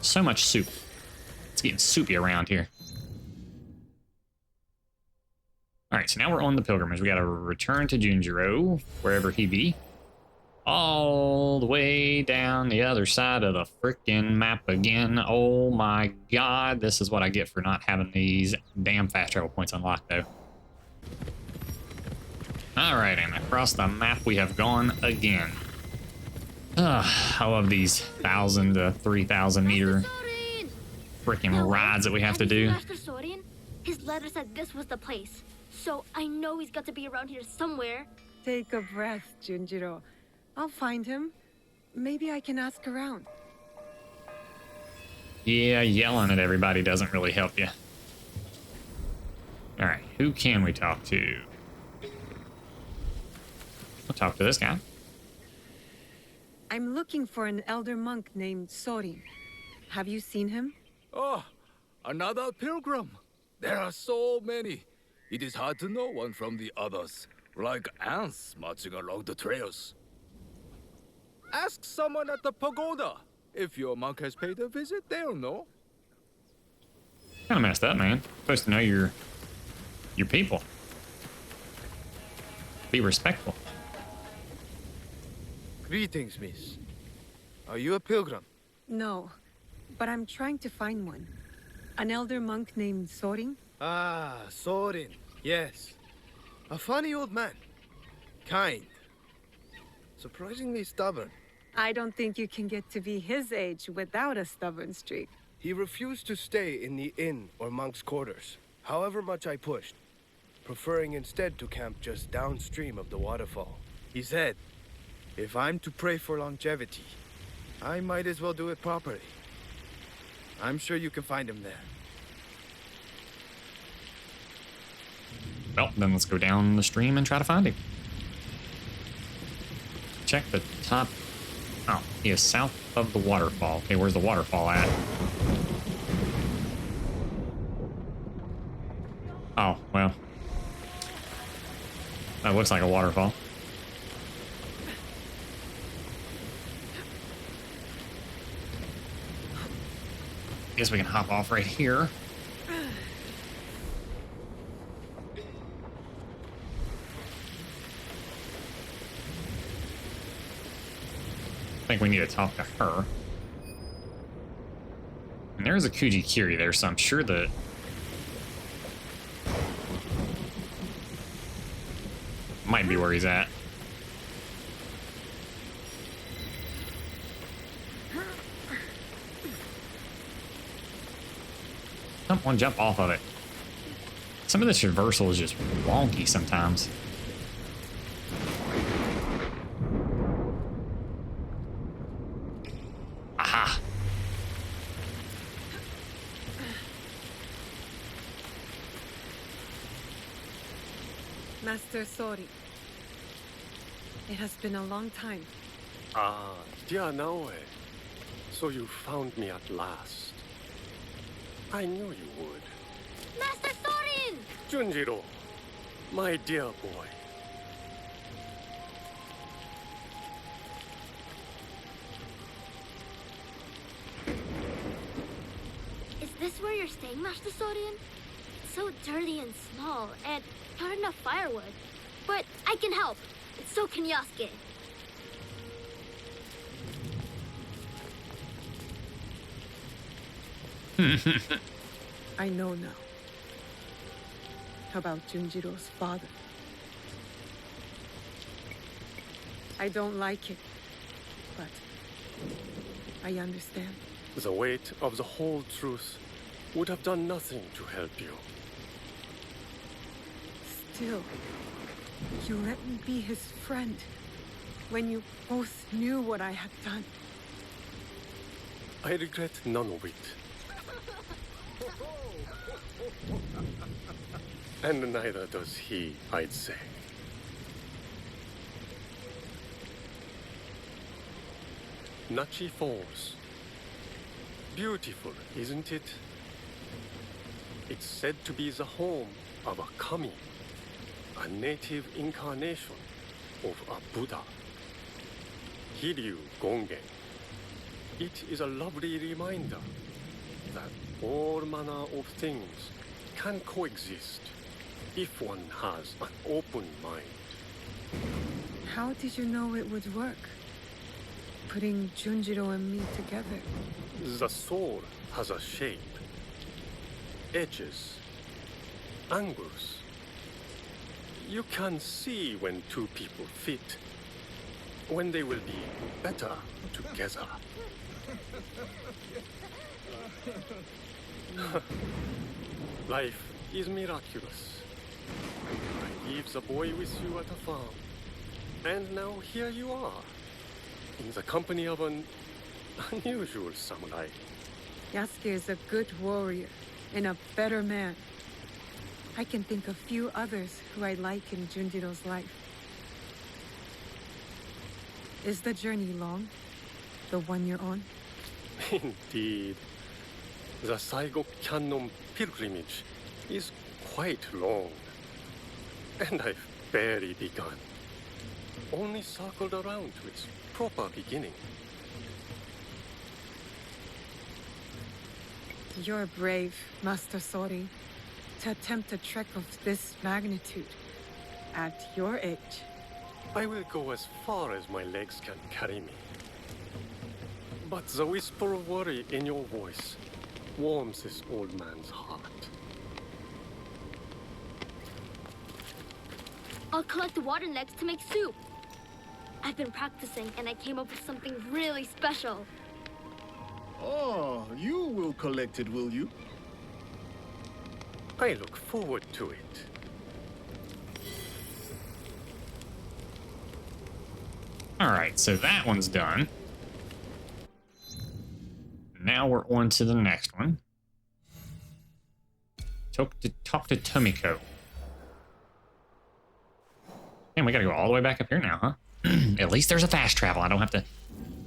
So much soup. It's getting soupy around here. Alright, so now we're on the pilgrimage. We gotta return to Junjiro, wherever he be. All the way down the other side of the frickin' map again. Oh my god, this is what I get for not having these damn fast travel points unlocked, though. All right, and across the map we have gone again. I love these 1,000 to 3,000 meter Sorin! freaking rides that we have to do. Master Sorin? His letter said this was the place. So I know he's got to be around here somewhere. Take a breath, Junjiro. I'll find him. Maybe I can ask around. Yeah, yelling at everybody doesn't really help you. All right, who can we talk to? We'll talk to this guy. I'm looking for an elder monk named Sorin. Have you seen him? Oh, another pilgrim. There are so many. It is hard to know one from the others, like ants marching along the trails. Ask someone at the pagoda. If your monk has paid a visit, they'll know. Kind of messed up, man. Supposed to know your people. Be respectful. Greetings, miss. Are you a pilgrim? No, but I'm trying to find one. An elder monk named Sorin? Ah, Sorin. Yes. A funny old man. Kind. Surprisingly stubborn. I don't think you can get to be his age without a stubborn streak. He refused to stay in the inn or monk's quarters, however much I pushed, preferring instead to camp just downstream of the waterfall. He said, if I'm to pray for longevity, I might as well do it properly. I'm sure you can find him there. Well, then let's go down the stream and try to find him. Check the top. Oh, he is south of the waterfall. Okay, where's the waterfall at? Oh, well. That looks like a waterfall. Guess we can hop off right here. I think we need to talk to her. And there's a Kuji-Kiri there, so I'm sure that... might be where he's at. Someone jump off of it. Some of this traversal is just wonky sometimes. Aha! Master Sorin. It has been a long time. Ah, dear Naoe. So you found me at last. I knew you would. Master Sorin! Junjiro, my dear boy. Is this where you're staying, Master Sorin? It's so dirty and small, and not enough firewood. But I can help. So can Yasuke. I know now. About Junjiro's father. I don't like it, but I understand. The weight of the whole truth would have done nothing to help you. Still, you let me be his friend when you both knew what I had done. I regret none of it. And neither does he, I'd say. Nachi Falls. Beautiful, isn't it? It's said to be the home of a kami, a native incarnation of a Buddha. Hiryu Gongen. It is a lovely reminder that all manner of things can coexist if one has an open mind. How did you know it would work? Putting Junjiro and me together. The soul has a shape, edges, angles. You can see when two people fit. When they will be better together. Life is miraculous. I leave the boy with you at the farm. And now here you are, in the company of an unusual samurai. Yasuke is a good warrior and a better man. I can think of few others who I like in Junjiro's life. Is the journey long? The one you're on? Indeed. The Saigo Cannon pilgrimage is quite long. And I've barely begun. Only circled around to its proper beginning. You're brave, Master Sori, to attempt a trek of this magnitude at your age. I will go as far as my legs can carry me. But the whisper of worry in your voice warms this old man's heart. I'll collect water next to make soup. I've been practicing and I came up with something really special. Oh, you will collect it, will you? I look forward to it. Alright, so that one's done. Now we're on to the next one. Talk to Tomiko. Man, we gotta go all the way back up here now, huh? At least there's a fast travel. I don't have to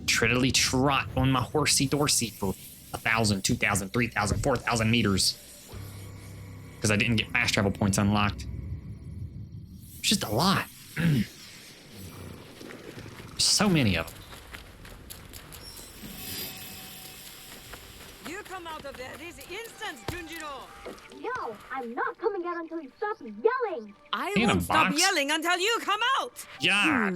triddly trot on my horsey dorsey for 1,000, 2,000, 3,000, 4,000 meters. Because I didn't get fast travel points unlocked. It's just a lot. So many of them. You come out of there this instant, Junjiro! No, I'm not coming out until you stop yelling! I In a won't stop box? yelling until you come out! Yeah.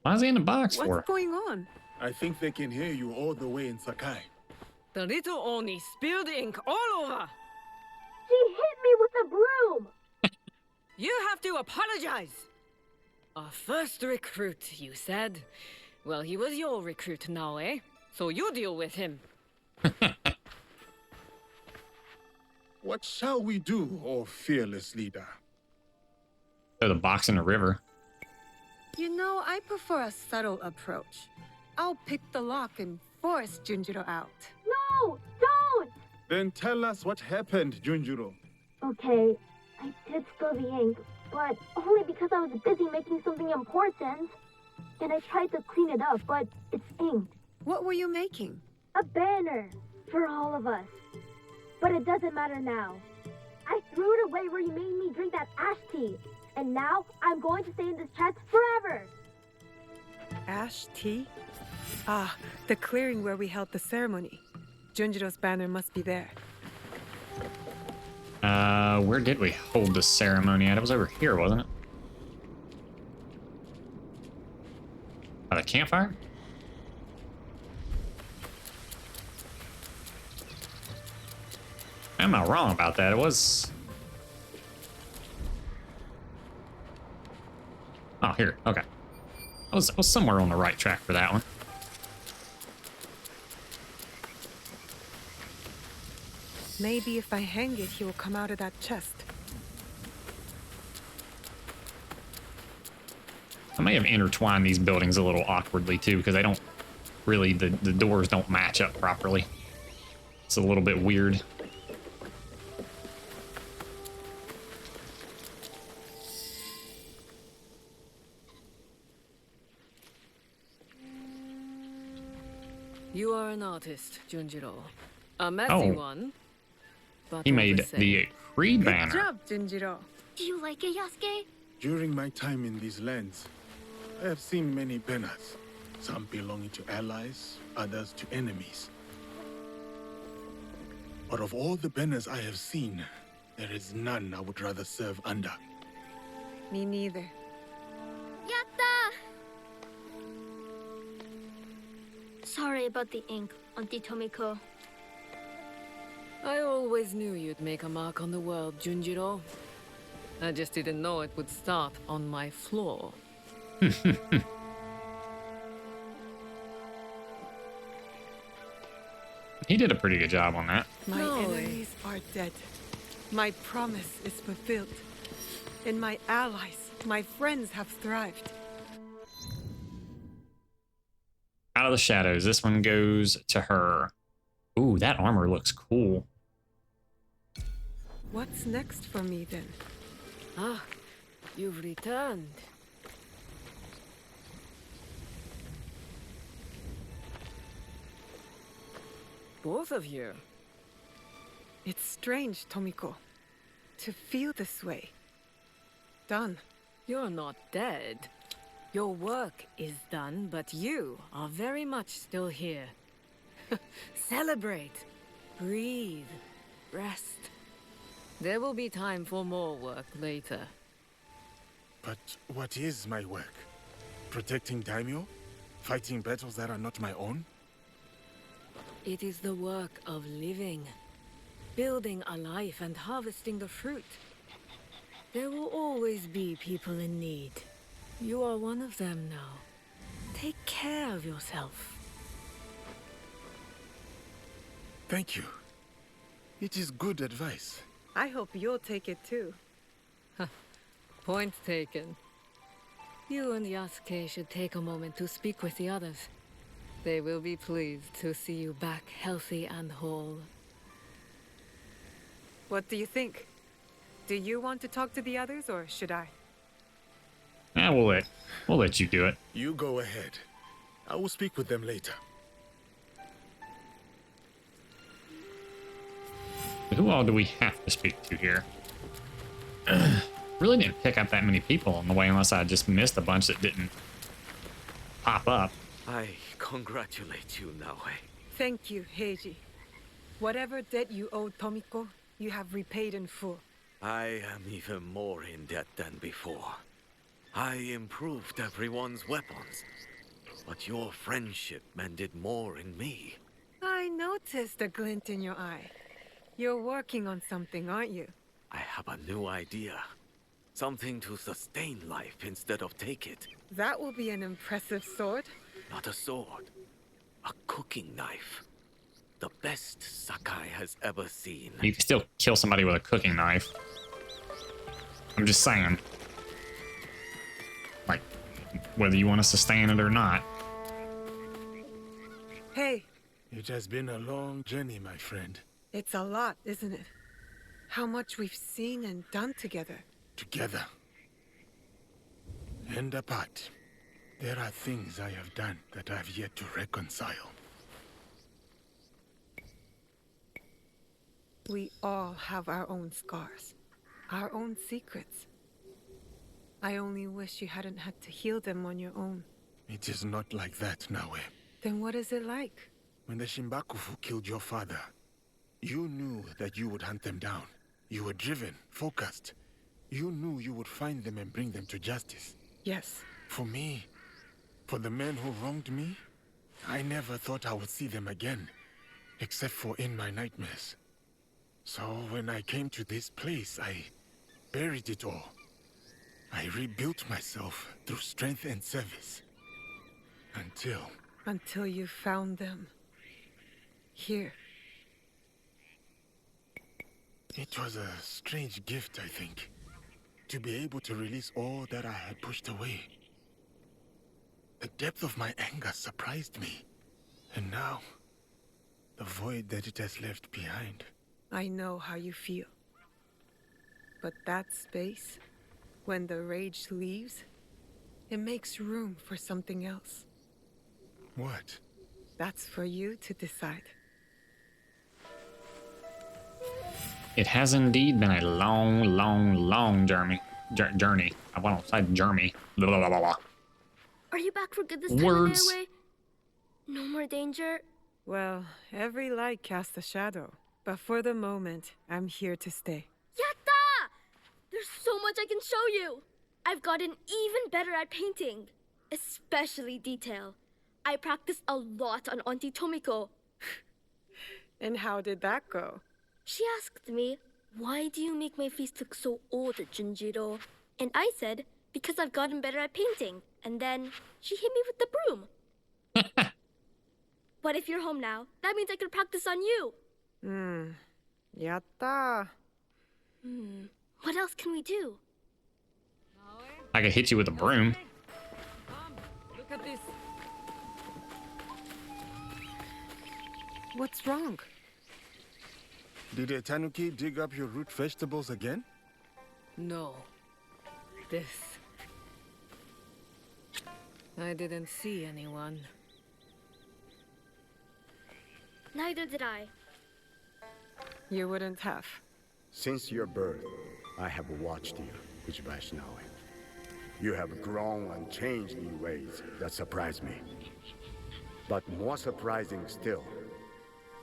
Why is he in the box for? What's going on? I think they can hear you all the way in Sakai. The little Oni spilled ink all over! She hit me with a broom! You have to apologize! Our first recruit, you said? Well, he was your recruit now, eh? So you deal with him. What shall we do, O fearless leader? Throw the box in the river. You know, I prefer a subtle approach. I'll pick the lock and force Junjiro out. No! Don't! Then tell us what happened, Junjiro. Okay, I did spill the ink, but only because I was busy making something important. And I tried to clean it up, but it's inked. What were you making? A banner for all of us. But it doesn't matter now. I threw it away where you made me drink that ash tea. And now I'm going to stay in this chest forever. Ash tea? Ah, the clearing where we held the ceremony. Junjiro's banner must be there. Where did we hold the ceremony at? It was over here, wasn't it? By the campfire? Am I wrong about that? It was... Oh, here. Okay. I was somewhere on the right track for that one. Maybe if I hang it, he will come out of that chest. I may have intertwined these buildings a little awkwardly too, because they don't really, the doors don't match up properly. It's a little bit weird. You are an artist, Junjiro. A messy one. But He all made same. the Creed Good banner. job, Junjiro. Do you like it, Yasuke? During my time in these lands, I have seen many banners. Some belonging to allies, others to enemies. But of all the banners I have seen, there is none I would rather serve under. Me neither. Yatta! Sorry about the ink, Auntie Tomiko. I always knew you'd make a mark on the world, Junjiro. I just didn't know it would start on my floor. He did a pretty good job on that. My enemies are dead. My promise is fulfilled. And my allies, my friends have thrived. Out of the shadows. This one goes to her. Ooh, that armor looks cool. What's next for me then? Ah, you've returned. Both of you. It's strange, Tomiko, to feel this way. Done. You're not dead. Your work is done, but you are very much still here. Celebrate. Breathe. Rest. There will be time for more work later. But what is my work? Protecting daimyo? Fighting battles that are not my own? It is the work of living. Building a life and harvesting the fruit. There will always be people in need. You are one of them now. Take care of yourself. Thank you. It is good advice. I hope you'll take it too. Point taken. You and Yasuke should take a moment to speak with the others. They will be pleased to see you back healthy and whole. What do you think? Do you want to talk to the others, or should I? Yeah, we'll let you do it. You go ahead. I will speak with them later. Who all do we have to speak to here? Really didn't pick up that many people on the way, unless I just missed a bunch that didn't pop up. I congratulate you, Naoe. Thank you, Heiji. Whatever debt you owed Tomiko, you have repaid in full. I am even more in debt than before. I improved everyone's weapons, but your friendship mended more in me. I noticed a glint in your eye. You're working on something, aren't you? I have a new idea. Something to sustain life instead of take it. That will be an impressive sword. Not a sword. A cooking knife. The best Sakai has ever seen. You can still kill somebody with a cooking knife. I'm just saying. Like, whether you want to sustain it or not. Hey. It has been a long journey, my friend. It's a lot, isn't it? How much we've seen and done together. Together. And apart. There are things I have done that I've yet to reconcile. We all have our own scars. Our own secrets. I only wish you hadn't had to heal them on your own. It is not like that, Naoe. Then what is it like? When the Shimbakufu killed your father, you knew that you would hunt them down. You were driven, focused. You knew you would find them and bring them to justice. Yes. For me, for the men who wronged me, I never thought I would see them again, except for in my nightmares. So when I came to this place, I buried it all. I rebuilt myself through strength and service. Until you found them. Here. It was a strange gift, I think. To be able to release all that I had pushed away. The depth of my anger surprised me. And now, the void that it has left behind. I know how you feel. But that space, when the rage leaves, it makes room for something else. What? That's for you to decide. It has indeed been a long journey. I want to say journey. Blah, blah, blah, blah. Are you back for good this time, Words. Naoe? No more danger? Well, every light casts a shadow. But for the moment, I'm here to stay. Yatta! There's so much I can show you! I've gotten even better at painting. Especially detail. I practiced a lot on Auntie Tomiko. And how did that go? She asked me, Why do you make my face look so old, Junjiro? And I said, because I've gotten better at painting. And then she hit me with the broom. But if you're home now, that means I can practice on you. Yatta. What else can we do? I could hit you with a broom. Look at this. What's wrong? Did a tanuki dig up your root vegetables again? No. This. I didn't see anyone. Neither did I. You wouldn't have. Since your birth, I have watched you, Vaishnavi. You have grown and changed in ways that surprise me. But more surprising still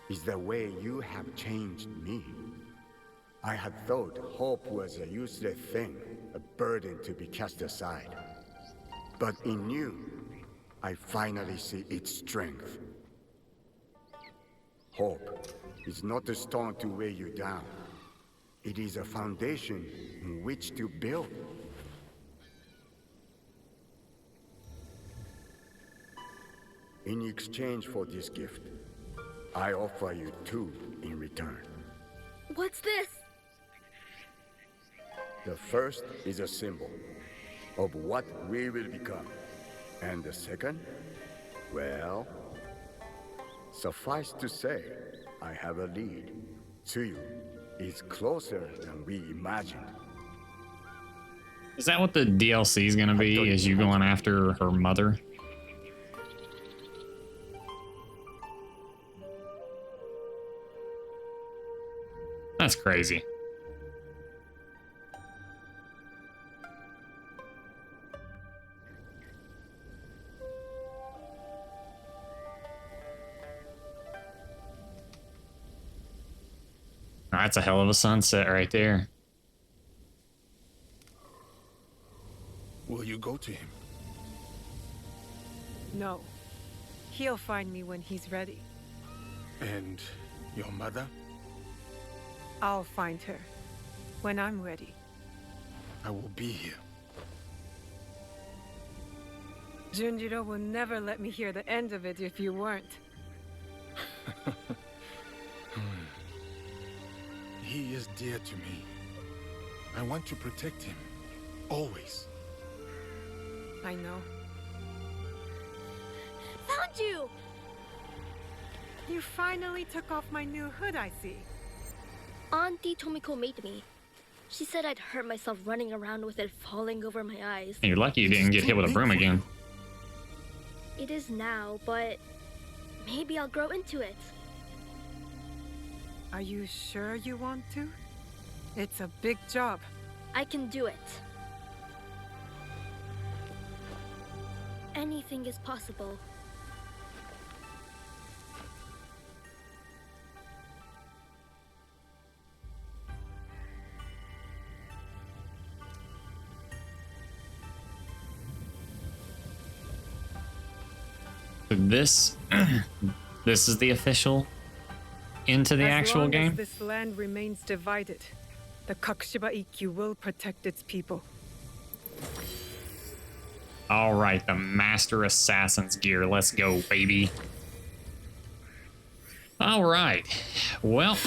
is the way you have changed me. I had thought hope was a useless thing, a burden to be cast aside. But in you, I finally see its strength. Hope is not a stone to weigh you down. It is a foundation in which to build. In exchange for this gift, I offer you two in return. What's this? The first is a symbol of what we will become. And the second, well, suffice to say, I have a lead. Tsuyu is closer than we imagined. Is that what the DLC is gonna be? Is you going after her mother? That's crazy. That's a hell of a sunset right there. Will you go to him? No. He'll find me when he's ready. And your mother? I'll find her when I'm ready. I will be here. Junjiro will never let me hear the end of it if you weren't. He is dear to me. I want to protect him. Always. I know. Found you! You finally took off my new hood, I see. Auntie Tomiko made me. She said I'd hurt myself running around with it falling over my eyes. You're lucky you didn't get hit with a broom again. It is now, but maybe I'll grow into it. Are you sure you want to? It's a big job. I can do it. Anything is possible. This is the official into the actual game. As this land remains divided, the Kakushiba Ikkyu will protect its people. All right, the Master Assassin's gear. Let's go, baby. All right. Well,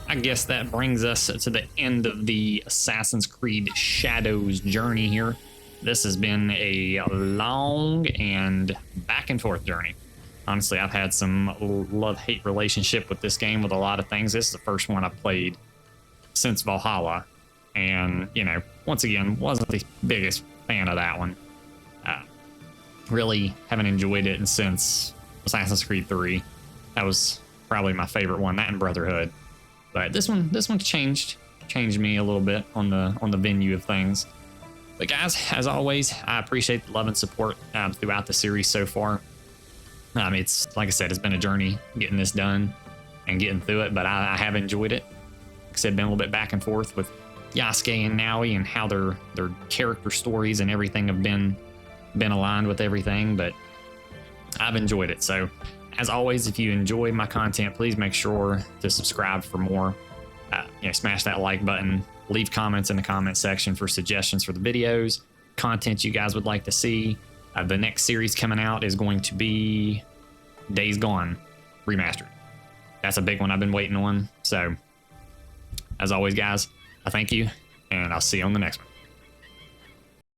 I guess that brings us to the end of the Assassin's Creed Shadows journey here. This has been a long and back and forth journey. Honestly, I've had some love-hate relationship with this game with a lot of things. This is the first one I've played since Valhalla. And, you know, once again, wasn't the biggest fan of that one. Really haven't enjoyed it since Assassin's Creed 3. That was probably my favorite one, that and Brotherhood. But this one's changed me a little bit on the venue of things. But guys, as always, I appreciate the love and support throughout the series so far. It's, like I said, it's been a journey getting this done and getting through it, but I have enjoyed it. Like I said, been a little bit back and forth with Yasuke and Naoi and how their character stories and everything have been aligned with everything, but I've enjoyed it. So As always, if you enjoy my content, please make sure to subscribe for more. Smash that like button. Leave comments in the comment section for suggestions for the videos, content you guys would like to see. The next series coming out is going to be Days Gone Remastered. That's a big one I've been waiting on. So, as always, guys, I thank you, and I'll see you on the next one.